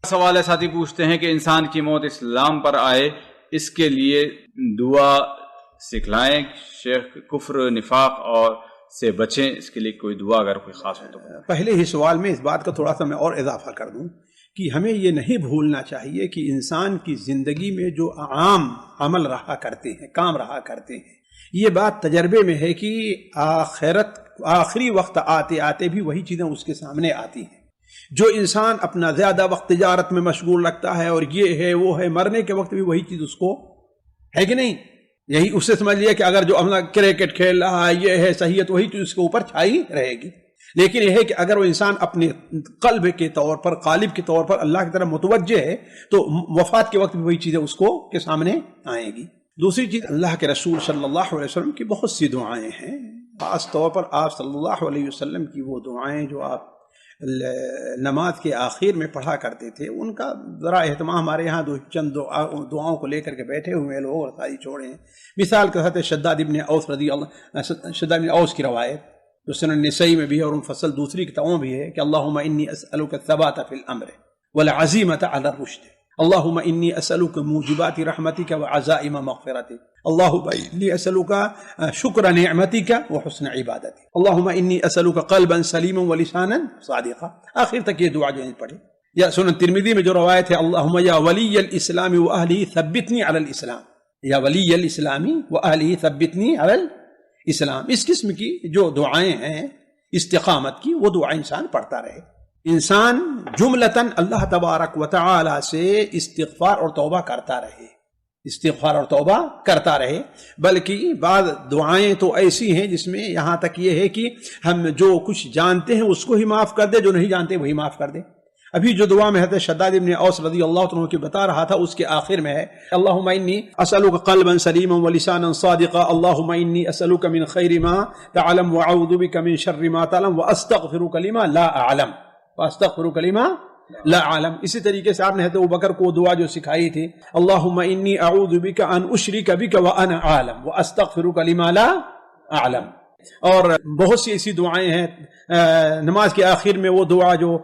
سوال ہے، ساتھی پوچھتے ہیں کہ انسان کی موت اسلام پر آئے اس کے لیے دعا سکھلائیں شیخ، کفر نفاق اور سے بچیں، اس کے لیے کوئی دعا اگر کوئی خاص ہو تو؟ پہلے ہی سوال میں اس بات کا تھوڑا سا میں اور اضافہ کر دوں کہ ہمیں یہ نہیں بھولنا چاہیے کہ انسان کی زندگی میں جو عام عمل رہا کرتے ہیں، کام رہا کرتے ہیں، یہ بات تجربے میں ہے کہ آخری وقت آتے آتے بھی وہی چیزیں اس کے سامنے آتی ہیں۔ جو انسان اپنا زیادہ وقت تجارت میں مشغول رکھتا ہے اور یہ ہے وہ ہے، مرنے کے وقت بھی وہی چیز اس کو ہے کہ نہیں؟ یہی اس سے سمجھ لیا کہ اگر جو اپنا کرکٹ کھیل رہا ہے یہ ہے صحیح ہے تو وہی چیز اس کے اوپر چھائی رہے گی۔ لیکن یہ ہے کہ اگر وہ انسان اپنے قلب کے طور پر، قالب کے طور پر اللہ کی طرف متوجہ ہے تو وفات کے وقت بھی وہی چیزیں اس کو کے سامنے آئیں گی۔ دوسری چیز، اللہ کے رسول صلی اللہ علیہ وسلم کی بہت سی دعائیں ہیں، خاص طور پر آپ صلی اللہ علیہ وسلم کی وہ دعائیں جو آپ نماز کے آخر میں پڑھا کرتے تھے، ان کا ذرا اہتمام ہمارے یہاں چند دعاؤں کو لے کر کے بیٹھے ہوئے لوگ اور ساری چھوڑے ہیں۔ مثال کے ساتھ شداد ابن اوس کی روایت جو سنن نسائی میں بھی ہے اور منفصل دوسری کتابوں بھی ہے کہ اللہم انی اسألک الثبات فی الامر والعزیمۃ علی الرشد، اللہم انی اسألک موجبات رحمتک وعزائم مغفرتک، اللہم انی اسألک شکر نعمتک وحسن عبادتک، اللہم انی اسألک قلبا سلیما ولسانا صادقا، آخر تک یہ دعا جو ہے پڑھے۔ یا سنن ترمذی میں جو روایت ہے اللہم یا ولی الاسلام واہلہ ثبتنی علی الاسلام، یا ولی الاسلام واہلہ ثبتنی علی الاسلام، اس قسم کی جو دعائیں ہیں استقامت کی، وہ دعا انسان پڑھتا رہے۔ انسان جملتاً اللہ تبارک و تعالی سے استغفار اور توبہ کرتا رہے، استغفار اور توبہ کرتا رہے، بلکہ بعض دعائیں تو ایسی ہیں جس میں یہاں تک یہ ہے کہ ہم جو کچھ جانتے ہیں اس کو ہی معاف کر دے، جو نہیں جانتے وہی معاف کر دے۔ ابھی جو دعا میں حضرت شداد ابن اوس رضی اللہ عنہ کی بتا رہا تھا، اس کے آخر میں ہے اللہم انی اسألک قلبا سلیما ولسانا صادقا، اللہم انی اسألک من خیر ما تعلم واعوذ بک من شر ما تعلم واستغفرک لما لا اعلم، واستغفرک لما لا اعلم۔ اسی طریقے سے آپ نے حضرت ابوبکر کو دعا جو سکھائی تھی اللہم انی اعوذ بک ان اشرک بک وانا اعلم واستغفرک لما لا اعلم۔ اور بہت سی ایسی دعائیں ہیں۔ نماز کے آخر میں وہ دعا جو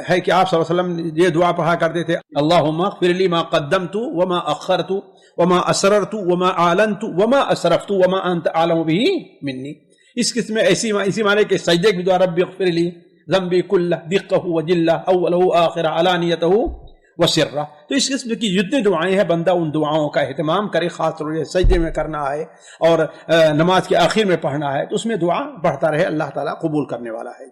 ہے کہ آپ صلی اللہ علیہ وسلم یہ دعا پڑھا کرتے تھے اللہم اغفر لی ما قدمت وما اخرت وما اسررت وما اعلنت وما اسرفت وما انت اعلم به منی۔ اس قسم میں اسی معنی کہ سجدے کی دعا رب اغفر لی ذنبی کلہ دقہ وجلہ اولہ آخرہ علانیتہ وسرہ۔ تو اس قسم کی جتنی دعائیں ہیں بندہ ان دعاؤں کا اہتمام کرے، خاص طور سے سجدے میں کرنا ہے اور نماز کے آخر میں پڑھنا ہے تو اس میں دعا بڑھتا رہے، اللہ تعالیٰ قبول کرنے والا ہے۔